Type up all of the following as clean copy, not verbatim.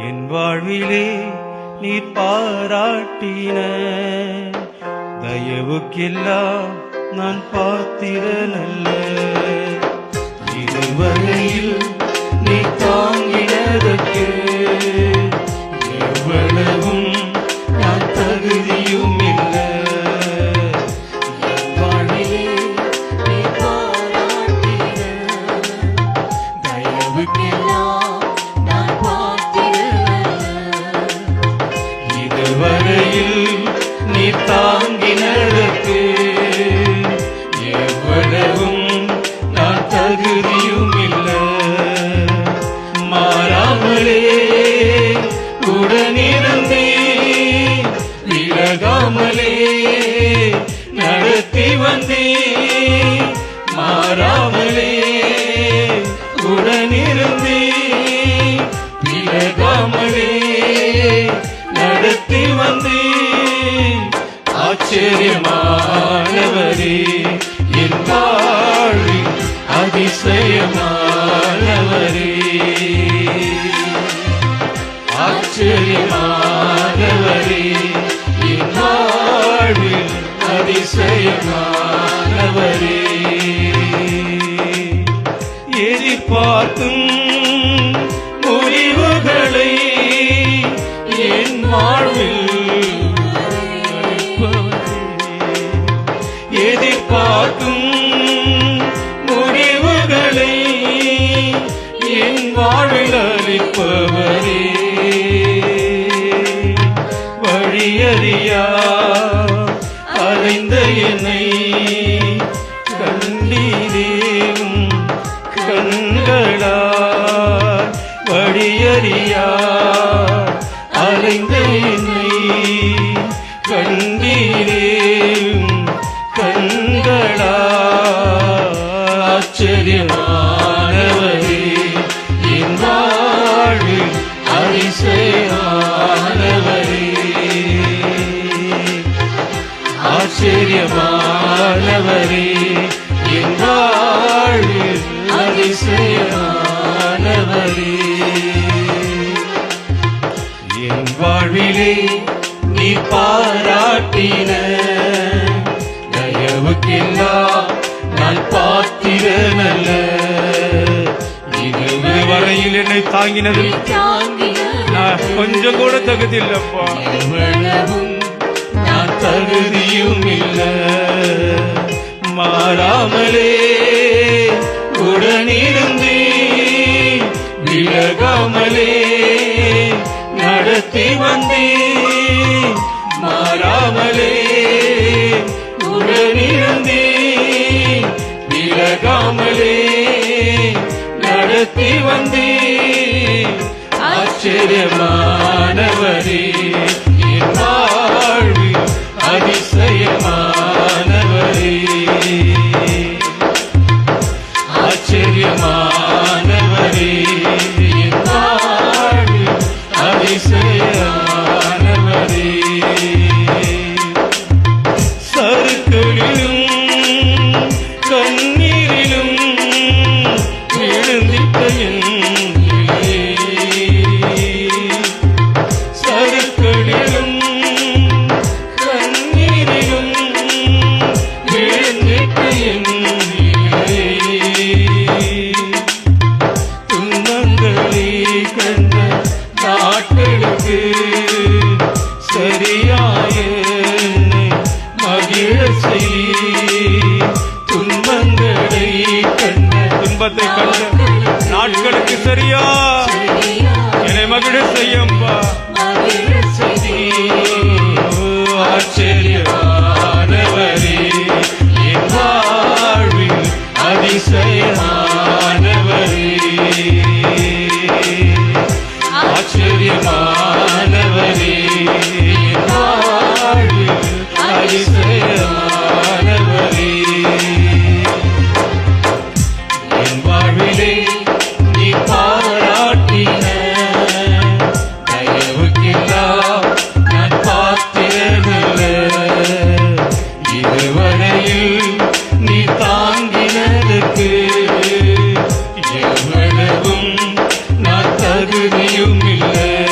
என் வாழ்விலே நீ பாராட்டின தயவுக்கெல்லாம் நான் பாத்திரனல்ல. இதுவரையில் நீ தாங்கினதற்கு எவ்வளவும் நான் தகுதியும் இல்லை. இதுவரையில் நீ தாங்கினதற்கு எவ்வளவும் நான் தகுதியும் இல்லை. மாறாமலே உடனிருந்தே விலகாமலே நடத்தி வந்தே. மாறாமலே உடனிருந்தே விலகாமலே நடத்தி வந்தே. ஆச்சரியமானவரே, என் வாழ்வில் அதிசயமானவரே. ஆச்சரியமானவரே, என் வாழ்வில் அதிசயமானவரே. எதிர்பார்க்கும் முடிவுகளை என் வாழ்வில் எதிர்பார்க்கும் முடிவுகளை என் வாழ்வில் அளிப்பவரே. வழியறியா அலைந்த என்னை கண்டீரேவும் கண்களால். வழியறியா அலைந்த என்னை கண்டீரேவும் கண்களால். ஆச்சரியமானவரே, என் வாழ்வில் அதிசயமானவரே. ஆச்சரியமானவரே, என் வாழ்வில் அதிசயமானவரே. என் வாழ்விலே நீ பாராட்டின தயவுக்கெல்லாம் நான் பாத்திரனல்ல. இதுவரையில் என்னை தாங்கினது நான் கொஞ்சம் கூட தகுதி இல்லப்பா. எவ்வளவும் நான் தகுதியும் இல்லை. மாறாமலே உடனிருந்தே விலகாமலே நடத்தி வந்தே. மாறாமலே உடனிருந்தே விலகாமலே நடத்தி வந்தே. ஆச்சரியமானவரே, என் வாழ்வில் அதிசயமானவரே. ஆச்சரியமானவரே, என் வாழ்வில் அதிசயமானவரே. சறுக்களிலும் கண்ணீரிலும் எழுந்திட்ட என் நிலை. சறுக்களிலும் கண்ணீரிலும் எழுந்திட்ட என் நிலை. துன்பங்களை கண்ட நாட்களுக்கு சரியாய மகிழ செய். துன்பங்களை கண்ட துன்பத்தை கண்ட நாட்களுக்கு சரியா என்னை மகிழ செய்யம்பா. ஆச்சரியமானவரே, என் வாழ்வில் அதிசயமானவரே. ஆச்சரியமானவரே, என் வாழ்வில் அதிசயமானவரே. என் வாழ்விலே நீ பாராட்டின தயவுக்கெல்லாம் நான் பாத்திரனல்ல. இதுவரையில் நீ தாங்கினதற்கு எவ்வளவும் நான் தகுதியும் இல்லை.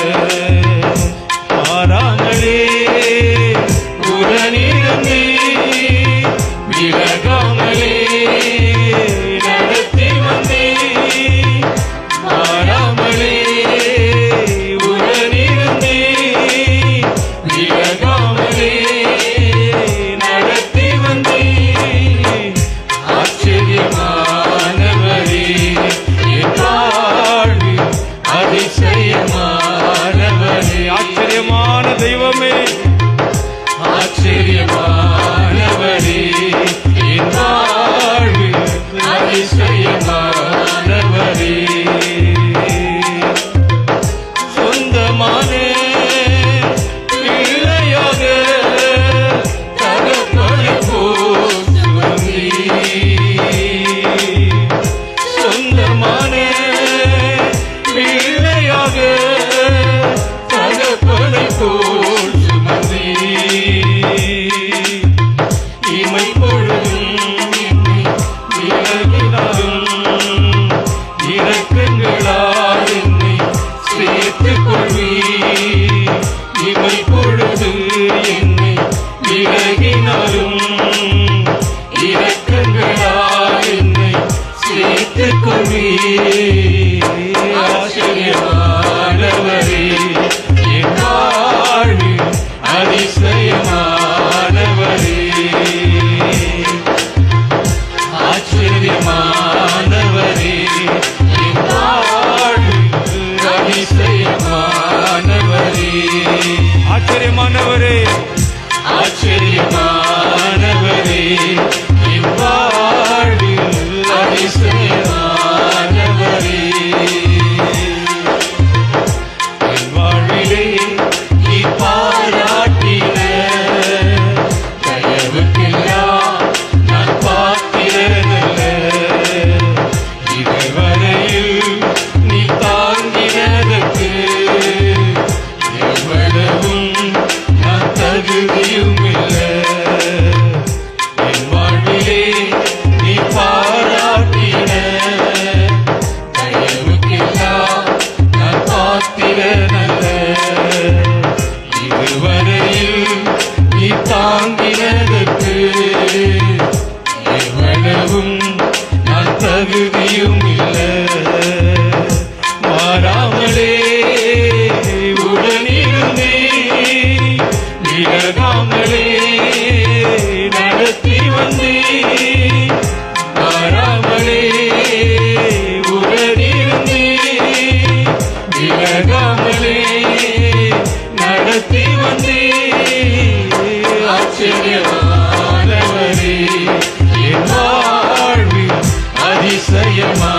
எனக்காக தகப்பனை போல் சுமந்தே இமை பொழுதும் என்னை விலகினாலும் இரக்கங்களால் என்னை சேர்த்துக் கொள்வீ இமை பொழுது என்னை விலகினாலும் இரக்கங்களால் என்னை சேர்த்துக் கொள்வீ ஆச்சரியமானவரே என் வாழ்வில் அதிசயமானவரே ஆச்சரியமானவரே என் வாழ்வில் அதிசயமானவரே ஆச்சரியமானவரே ஆச்சரியமானவரே என் வாழ்வில் அதிசயமானவரே என் வாழ்விலே நீ பாராட்டின தயவுக்கெல்லாம் நான் பாத்திரனல்ல இதுவரையில் நீ தாங்கினதற்கு எவ்வளவும் நான் தகுதியும் இல்லை என் வாழ்விலே நீ பாராட்டின தயவுக்கெல்லாம் நான் பாத்திரனல்ல இதுவரையில் நீ தாங்கினதற்கு எவ்வளவும் நான் தகுதியும் இல்லை மாறாமலே உடனிருந்தே விலகாமலே நடத்தி வந்தே மாறாமலே உடனிருந்தே விலகாமலே நடத்தி வந்தே ஆச்சரியமானவரே என் வாழ்வில் அதிசயமா